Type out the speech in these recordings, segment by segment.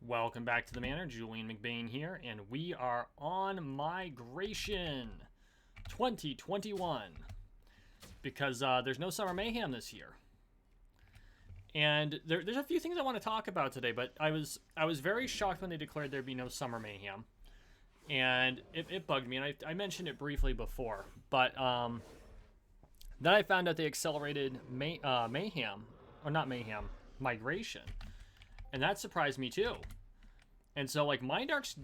Welcome back to the Manor. Julian McBain here, and we are on Migration 2021 because there's no Summer Mayhem this year. And there's a few things I want to talk about today, but I was very shocked when they declared there'd be no Summer Mayhem, and it bugged me. And I mentioned it briefly before, but then I found out they accelerated Mayhem, or not Mayhem, Migration. And that surprised me too. And so, like, Mindark's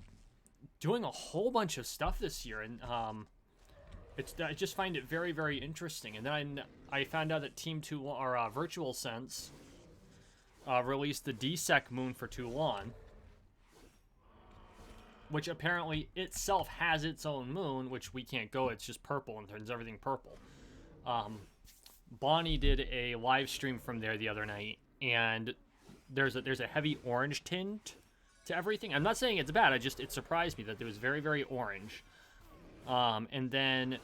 doing a whole bunch of stuff this year, and I just find it very, very interesting. And then I found out that Team Toulon, or Virtual Sense, released the DSEC moon for Toulon, which apparently itself has its own moon, which we can't go. It's just purple and turns everything purple. Bonnie did a live stream from there the other night, and there's a heavy orange tint to everything. I'm not saying it's bad. It surprised me that it was very, very orange. And then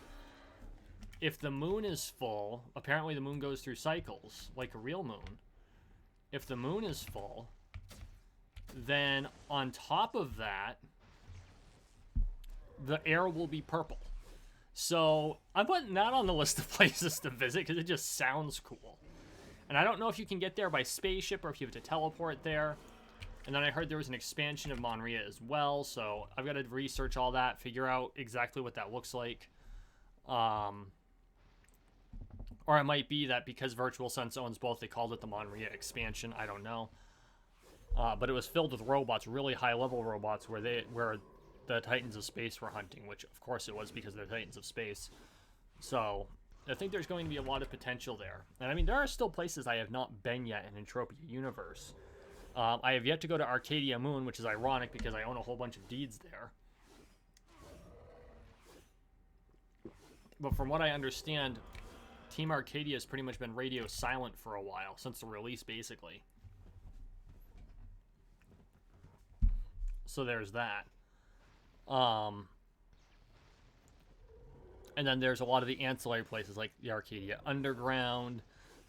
if the moon is full, apparently the moon goes through cycles like a real moon. If the moon is full, then on top of that, the air will be purple. So I'm putting that on the list of places to visit because it just sounds cool. And I don't know if you can get there by spaceship or if you have to teleport there. And then I heard there was an expansion of Monria as well, so I've got to research all that, figure out exactly what that looks like. Or it might be that because Virtual Sense owns both, they called it the Monria expansion. I don't know. But it was filled with robots, really high-level robots, where the Titans of Space were hunting, which of course it was because they're Titans of Space. So I think there's going to be a lot of potential there. And I mean, there are still places I have not been yet in Entropia universe. I have yet to go to Arcadia Moon, which is ironic because I own a whole bunch of deeds there. But from what I understand, Team Arcadia has pretty much been radio silent for a while, since the release, basically. So there's that. And then there's a lot of the ancillary places, like the Arcadia Underground.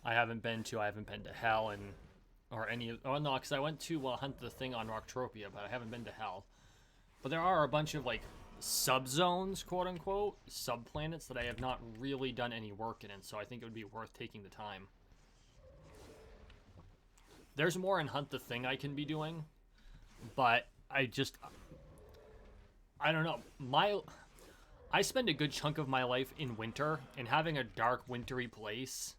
I haven't been to Hell, because I went to hunt the thing on Rocktropia, but I haven't been to Hell. But there are a bunch of, like, subzones, quote-unquote, subplanets that I have not really done any work in, and so I think it would be worth taking the time. There's more in Hunt the Thing I can be doing, but I don't know. I spend a good chunk of my life in winter, and having a dark, wintry place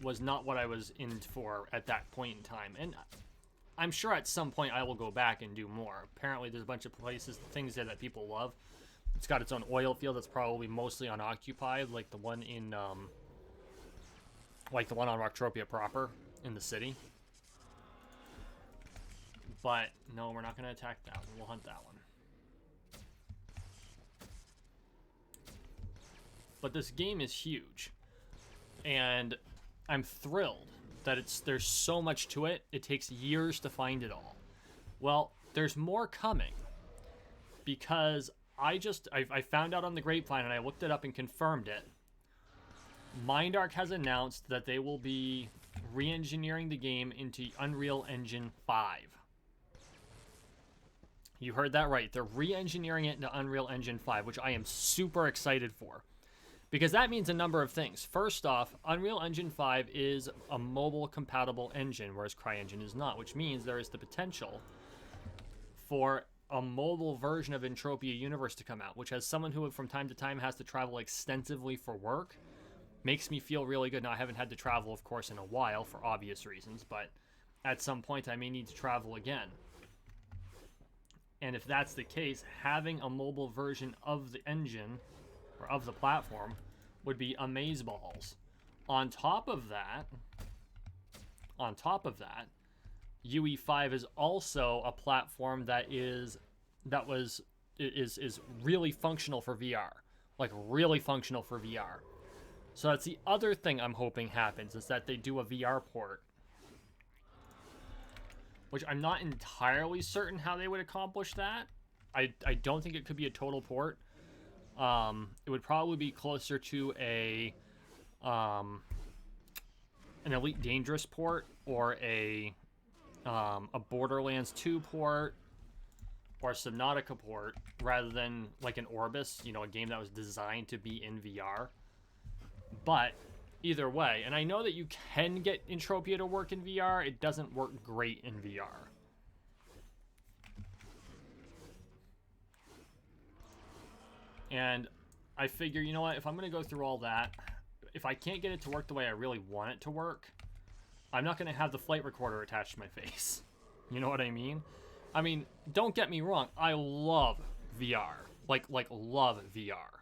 was not what I was in for at that point in time. And I'm sure at some point I will go back and do more. Apparently there's a bunch of things there that people love. It's got its own oil field that's probably mostly unoccupied, like the one on Rocktropia proper in the city. But no, we're not going to attack that one. We'll hunt that one. But this game is huge, and I'm thrilled that there's so much to it. It takes years to find it all. Well, there's more coming, because I found out on the grapevine, and I looked it up and confirmed it. Mindark has announced that they will be re-engineering the game into Unreal Engine 5. You heard that right. They're re-engineering it into Unreal Engine 5, which I am super excited for. Because that means a number of things. First off, Unreal Engine 5 is a mobile-compatible engine, whereas CryEngine is not, which means there is the potential for a mobile version of Entropia Universe to come out, which, as someone who from time to time has to travel extensively for work, makes me feel really good. Now, I haven't had to travel, of course, in a while for obvious reasons, but at some point I may need to travel again. And if that's the case, having a mobile version of the engine, or of the platform, would be amazeballs. On top of that, UE5 is also a platform that is really functional for VR. Like, really functional for VR. So that's the other thing I'm hoping happens, is that they do a VR port. Which I'm not entirely certain how they would accomplish that. I don't think it could be a total port. It would probably be closer to an Elite Dangerous port, or a a Borderlands 2 port or a Subnautica port rather than like an Orbis, you know, a game that was designed to be in VR. But either way, and I know that you can get Entropia to work in VR, it doesn't work great in VR. And I figure, you know what, if I'm going to go through all that, if I can't get it to work the way I really want it to work, I'm not going to have the flight recorder attached to my face. You know what I mean? I mean, don't get me wrong, I love VR. Like love VR.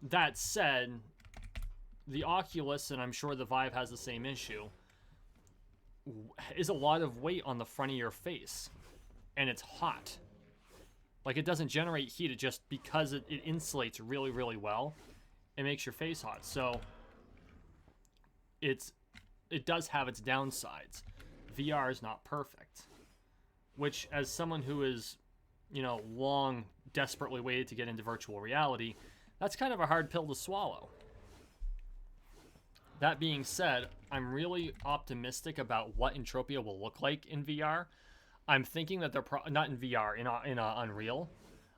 That said, the Oculus, and I'm sure the Vive has the same issue, is a lot of weight on the front of your face. And it's hot. Like, it doesn't generate heat, it just, because it insulates really, really well, it makes your face hot. So, it does have its downsides. VR is not perfect. Which, as someone who is, you know, long, desperately waited to get into virtual reality, that's kind of a hard pill to swallow. That being said, I'm really optimistic about what Entropia will look like in VR. I'm thinking that they're not in VR, in Unreal.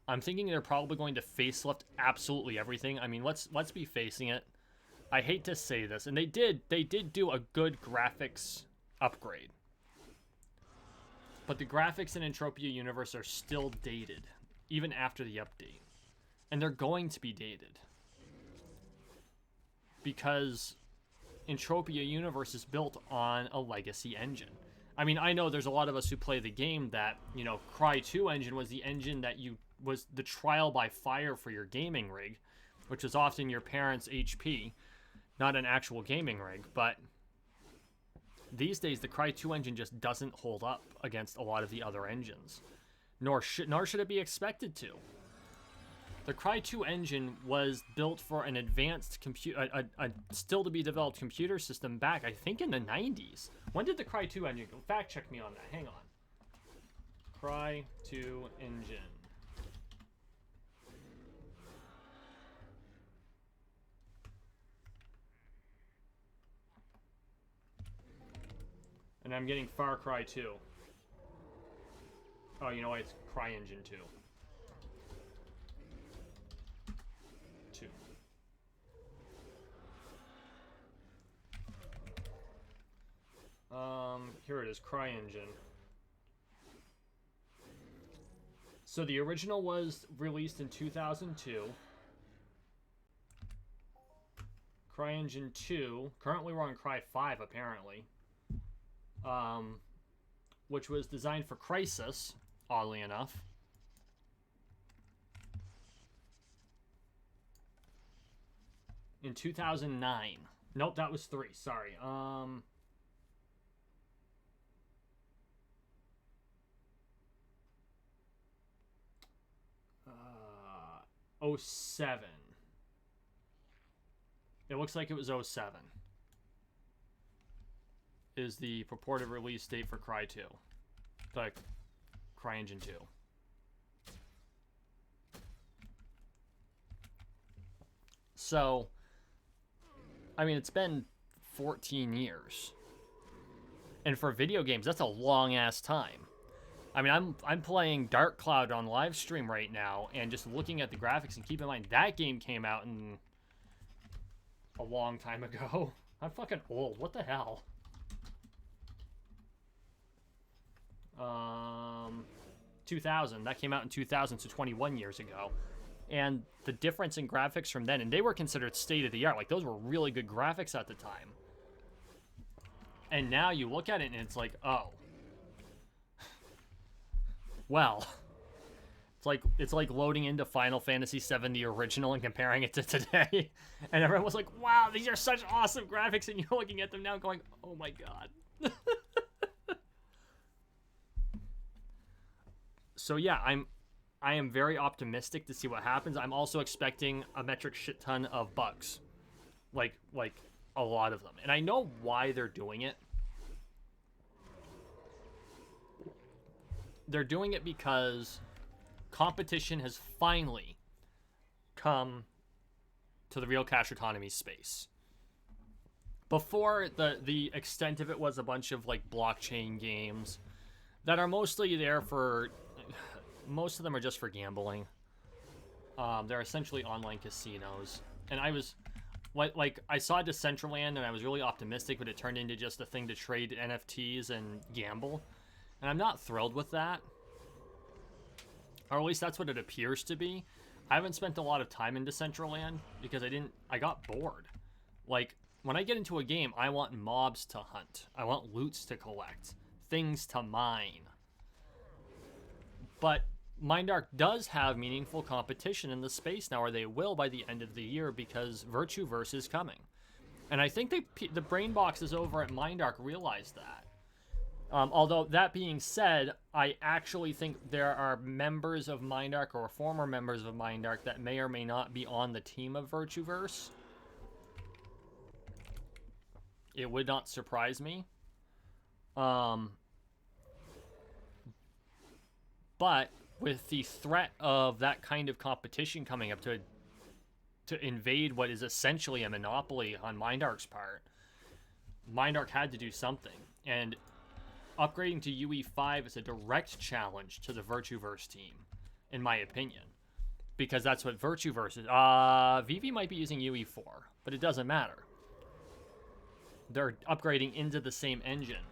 I'm thinking they're probably going to facelift absolutely everything. I mean, let's be facing it. I hate to say this, and they did do a good graphics upgrade. But the graphics in Entropia Universe are still dated, even after the update. And they're going to be dated. Because Entropia Universe is built on a legacy engine. I mean, I know there's a lot of us who play the game that, you know, Cry 2 engine was the engine that was the trial by fire for your gaming rig, which was often your parents' HP, not an actual gaming rig. But these days, the Cry 2 engine just doesn't hold up against a lot of the other engines, nor should it be expected to. The Cry 2 engine was built for an advanced a still to be developed computer system back, I think, in the 90s. When did the Cry 2 engine go? Fact check me on that. Hang on. Cry 2 engine. And I'm getting Far Cry 2. Oh, you know what? It's Cry Engine 2. Here it is, CryEngine. So the original was released in 2002. CryEngine 2, currently we're on Cry 5 apparently. Which was designed for Crysis, oddly enough. In 2009. Nope, that was 3, sorry. 07. It looks like it was 07. Is the purported release date for Cry 2. The CryEngine 2. So, I mean, it's been 14 years. And for video games, that's a long-ass time. I mean, I'm playing Dark Cloud on live stream right now, and just looking at the graphics, and keep in mind, that game came out in a long time ago. I'm fucking old. What the hell? 2000. That came out in 2000, so 21 years ago. And the difference in graphics from then, and they were considered state-of-the-art. Like, those were really good graphics at the time. And now you look at it, and it's like, oh. Well, it's like loading into Final Fantasy VII, the original, and comparing it to today. And everyone was like, wow, these are such awesome graphics, and you're looking at them now going, oh my god. So yeah, I am very optimistic to see what happens. I'm also expecting a metric shit ton of bugs. Like a lot of them. And I know why they're doing it. They're doing it because competition has finally come to the real cash economy space. Before, the extent of it was a bunch of like blockchain games that are mostly there for, most of them are just for gambling. They're essentially online casinos, and I was like I saw Decentraland and I was really optimistic, but it turned into just a thing to trade NFTs and gamble, and I'm not thrilled with that. Or at least that's what it appears to be. I haven't spent a lot of time in Decentraland because I got bored. Like, when I get into a game, I want mobs to hunt. I want loots to collect. Things to mine. But Mindark does have meaningful competition in the space now, or they will by the end of the year, because Virtueverse is coming. And I think the brain boxes over at Mindark realize that. Although, that being said, I actually think there are members of Mindark, or former members of Mindark, that may or may not be on the team of Virtueverse. It would not surprise me. But with the threat of that kind of competition coming up to invade what is essentially a monopoly on Mindark's part, Mindark had to do something. And upgrading to UE5 is a direct challenge to the Virtueverse team, in my opinion. Because that's what Virtueverse is. Vivi might be using UE4, but it doesn't matter. They're upgrading into the same engine.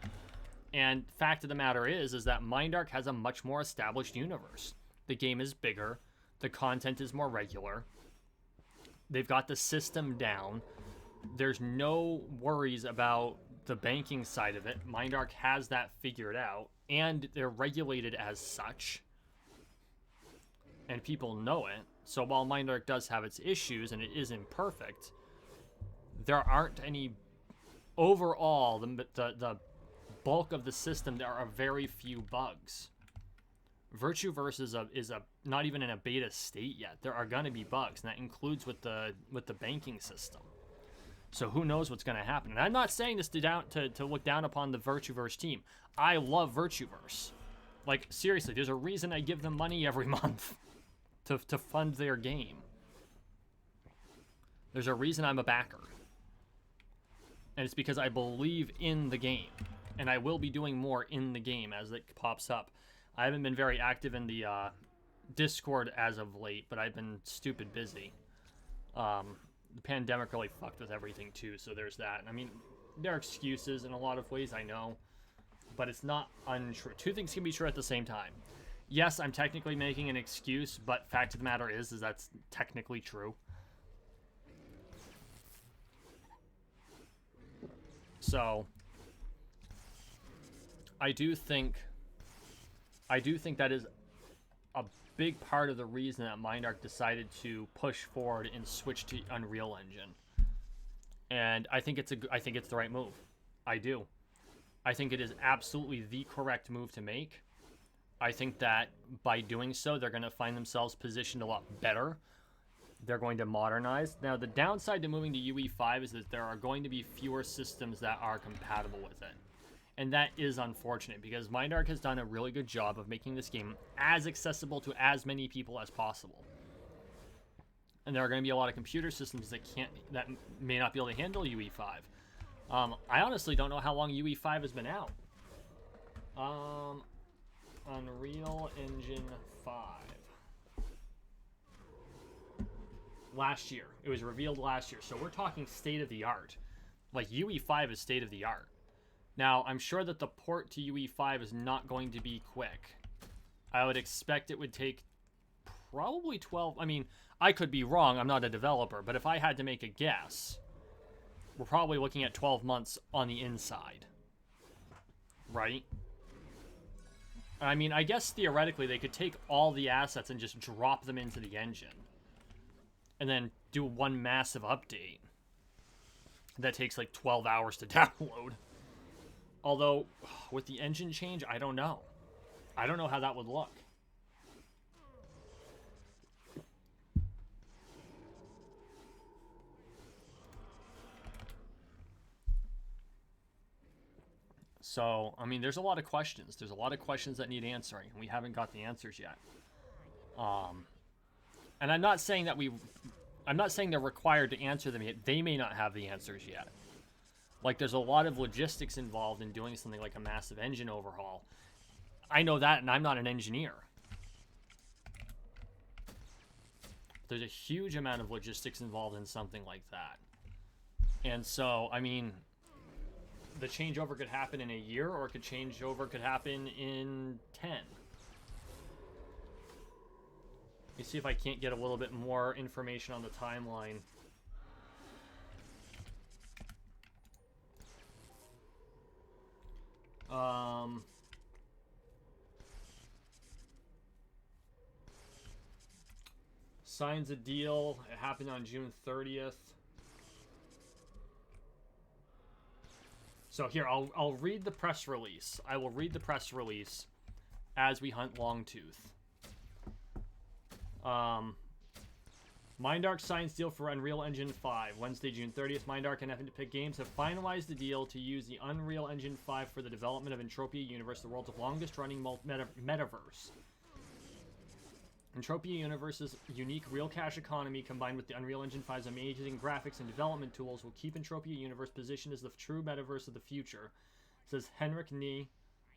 And fact of the matter is that Mindark has a much more established universe. The game is bigger. The content is more regular. They've got the system down. There's no worries about the banking side of it. Mindark has that figured out. And they're regulated as such. And people know it. So while Mindark does have its issues and it is imperfect, there aren't any... Overall, the bulk of the system, there are very few bugs. Virtueverse is a not even in a beta state yet. There are going to be bugs, and that includes with the banking system. So who knows what's going to happen? And I'm not saying this to look down upon the Virtueverse team. I love Virtueverse. Like, seriously, there's a reason I give them money every month to fund their game. There's a reason I'm a backer. And it's because I believe in the game. And I will be doing more in the game as it pops up. I haven't been very active in the Discord as of late, but I've been stupid busy. The pandemic really fucked with everything too, so there's that. I mean, there are excuses in a lot of ways, I know. But it's not untrue. Two things can be true at the same time. Yes, I'm technically making an excuse, but fact of the matter is that's technically true. So, I do think that is a big part of the reason that Mindark decided to push forward and switch to Unreal Engine. And I think it's the right move. I do. I think it is absolutely the correct move to make. I think that by doing so, they're going to find themselves positioned a lot better. They're going to modernize. Now, the downside to moving to UE5 is that there are going to be fewer systems that are compatible with it. And that is unfortunate, because Mindark has done a really good job of making this game as accessible to as many people as possible. And there are going to be a lot of computer systems that may not be able to handle UE5. I honestly don't know how long UE5 has been out. Unreal Engine 5. Last year. It was revealed last year. So we're talking state-of-the-art. Like, UE5 is state-of-the-art. Now, I'm sure that the port to UE5 is not going to be quick. I would expect it would take probably 12... I mean, I could be wrong. I'm not a developer. But if I had to make a guess, we're probably looking at 12 months on the inside. Right? I mean, I guess theoretically they could take all the assets and just drop them into the engine. And then do one massive update. That takes like 12 hours to download. Although, with the engine change, I don't know. I don't know how that would look. So, I mean, there's a lot of questions. There's a lot of questions that need answering, and we haven't got the answers yet. And I'm not saying that I'm not saying they're required to answer them yet. They may not have the answers yet. Like, there's a lot of logistics involved in doing something like a massive engine overhaul. I know that, and I'm not an engineer. There's a huge amount of logistics involved in something like that. And so, I mean, the changeover could happen in a year, or it could happen in 10. Let me see if I can't get a little bit more information on the timeline. Signs a deal. It happened on June 30th. So here, I'll read the press release. I will read the press release as we hunt Longtooth. Mindark signs deal for Unreal Engine 5. Wednesday, June 30th, Mindark and Epic Games have finalized the deal to use the Unreal Engine 5 for the development of Entropia Universe, the world's longest-running metaverse. Entropia Universe's unique real cache economy, combined with the Unreal Engine 5's amazing graphics and development tools, will keep Entropia Universe positioned as the true metaverse of the future, says Henrik Nell,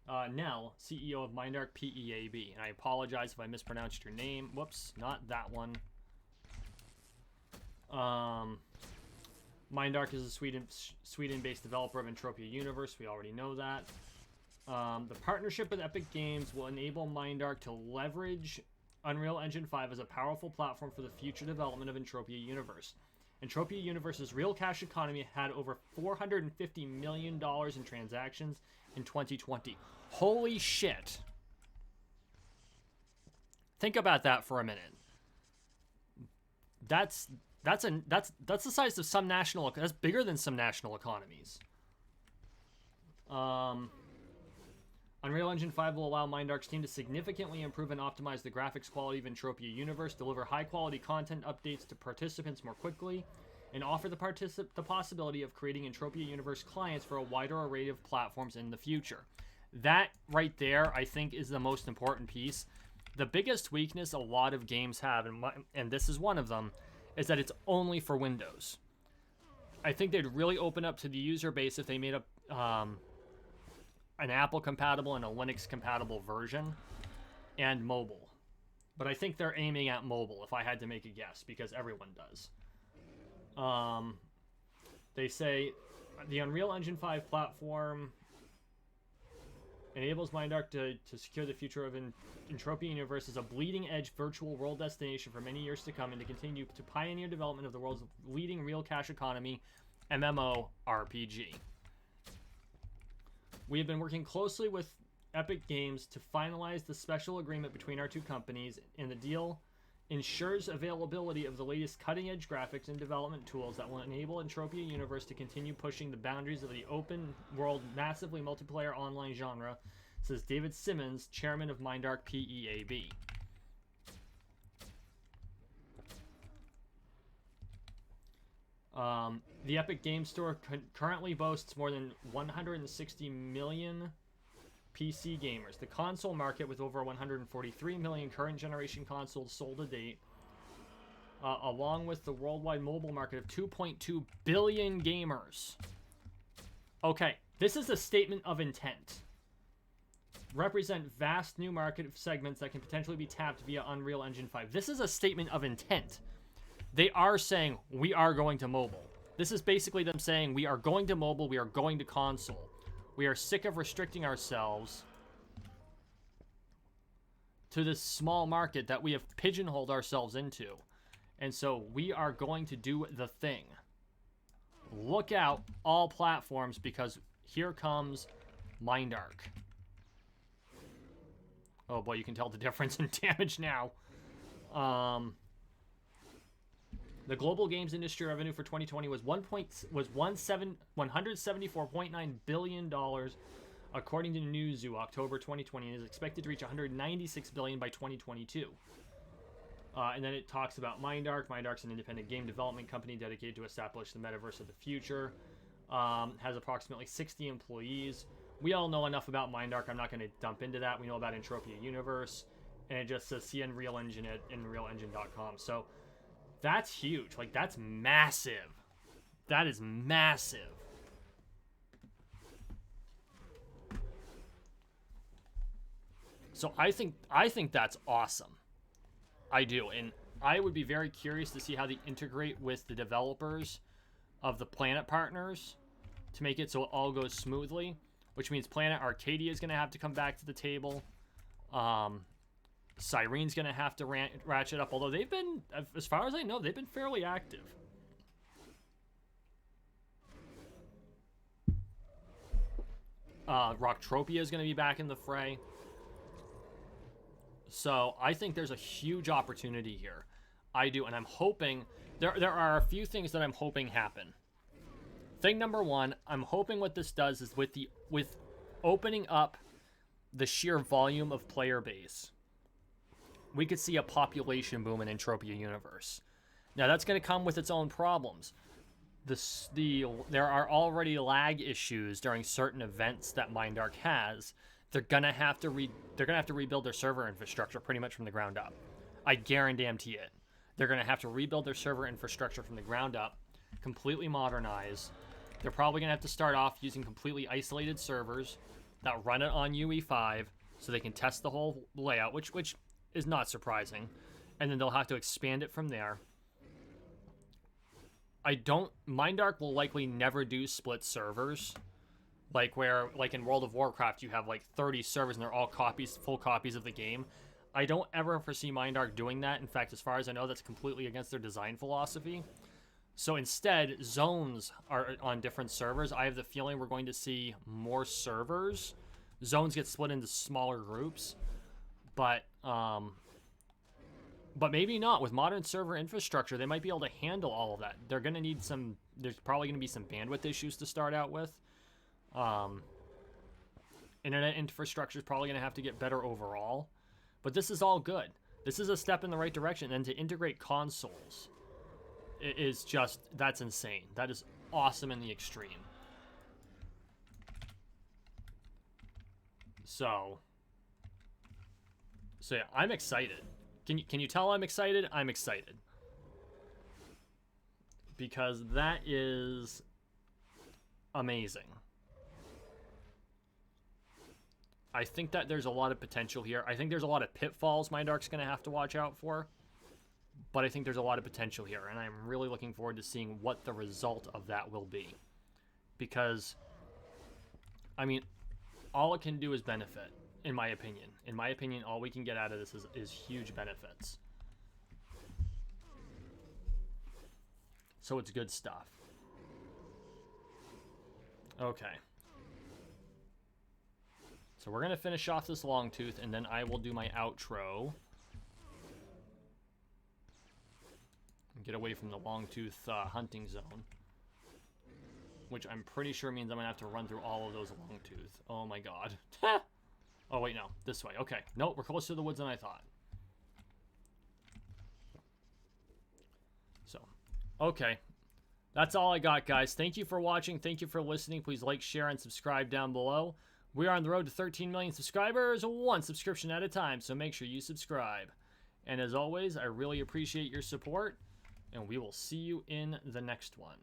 CEO of Mindark PEAB. And I apologize if I mispronounced your name. Whoops, not that one. Mindark is a Sweden-based developer of Entropia Universe. We already know that. The partnership with Epic Games will enable Mindark to leverage Unreal Engine 5 as a powerful platform for the future development of Entropia Universe. Entropia Universe's real cache economy had over $450 million in transactions in 2020. Holy shit. Think about that for a minute. That's the size of some national. That's bigger than some national economies. Unreal Engine 5 will allow Mindark's team to significantly improve and optimize the graphics quality of Entropia Universe, deliver high-quality content updates to participants more quickly, and offer the possibility of creating Entropia Universe clients for a wider array of platforms in the future. That right there, I think, is the most important piece. The biggest weakness a lot of games have, and this is one of them, is that it's only for Windows. I think they'd really open up to the user base if they made an Apple-compatible and a Linux-compatible version, and mobile. But I think they're aiming at mobile, if I had to make a guess, because everyone does. They say the Unreal Engine 5 platform enables Mindark to secure the future of Entropia Universe as a bleeding-edge virtual world destination for many years to come, and to continue to pioneer development of the world's leading real cache economy MMORPG. We have been working closely with Epic Games to finalize the special agreement between our two companies, and the deal ensures availability of the latest cutting-edge graphics and development tools that will enable Entropia Universe to continue pushing the boundaries of the open-world, massively multiplayer online genre, says David Simmons, chairman of Mindark PEAB. The Epic Games Store currently boasts more than 160 million PC gamers. The console market, with over 143 million current generation consoles sold to date, along with the worldwide mobile market of 2.2 billion gamers. Okay, this is a statement of intent. Represent vast new market segments that can potentially be tapped via Unreal Engine 5. This is a statement of intent. They are saying, we are going to mobile. This is basically them saying, we are going to mobile, we are going to console. We are sick of restricting ourselves to this small market that we have pigeonholed ourselves into. And so we are going to do the thing. Look out, all platforms, because here comes Mindark. Oh boy, you can tell the difference in damage now. The global games industry revenue for 2020 was $174.9 billion, according to Newzoo, October 2020, and is expected to reach $196 billion by 2022. And then it talks about Mindark. Mindark's an independent game development company dedicated to establish the metaverse of the future. Has approximately 60 employees. We all know enough about Mindark. I'm not going to dump into that. We know about Entropia Universe, and it just says see Unreal Engine at unrealengine.com. So that's huge. Like, that's massive. That is massive. So I think that's awesome. I do, and I would be very curious to see how they integrate with the developers of the Planet partners to make it so it all goes smoothly, which means Planet Arcadia is going to have to come back to the table. Cyrene's going to have to ratchet up, although they've been, as far as I know, they've been fairly active. Rocktropia is going to be back in the fray. So I think there's a huge opportunity here. I do, and I'm hoping there are a few things that I'm hoping happen. Thing number one, I'm hoping what this does is with opening up the sheer volume of player base, we could see a population boom in Entropia universe. Now that's going to come with its own problems. There are already lag issues during certain events that Mindark has. They're gonna have to rebuild their server infrastructure pretty much from the ground up. I guarantee it. They're gonna have to rebuild their server infrastructure from the ground up, completely modernize. They're probably gonna have to start off using completely isolated servers that run it on UE5 so they can test the whole layout, which is not surprising, and then they'll have to expand it from there. Mindark will likely never do split servers. Like in World of Warcraft, you have like 30 servers and they're all full copies of the game. I don't ever foresee Mindark doing that. In fact, as far as I know, that's completely against their design philosophy. So instead, zones are on different servers. I have the feeling we're going to see more servers. Zones get split into smaller groups, but maybe not. With modern server infrastructure, they might be able to handle all of that. They're going to need there's probably going to be some bandwidth issues to start out with. Internet infrastructure is probably going to have to get better overall, but this is all good. This is a step in the right direction, and to integrate consoles is that's insane. That is awesome in the extreme. So yeah, I'm excited. Can you tell I'm excited? I'm excited because that is amazing. I think that there's a lot of potential here. I think there's a lot of pitfalls Mindark's going to have to watch out for. But I think there's a lot of potential here. And I'm really looking forward to seeing what the result of that will be. Because, I mean, all it can do is benefit, in my opinion. In my opinion, all we can get out of this is huge benefits. So it's good stuff. Okay. So we're going to finish off this long tooth, and then I will do my outro. Get away from the long tooth hunting zone. Which I'm pretty sure means I'm going to have to run through all of those long tooth. Oh my god. Oh wait, no. This way. Okay. Nope, we're closer to the woods than I thought. So, okay. That's all I got, guys. Thank you for watching. Thank you for listening. Please like, share, and subscribe down below. We are on the road to 13 million subscribers, one subscription at a time, so make sure you subscribe. And as always, I really appreciate your support, and we will see you in the next one.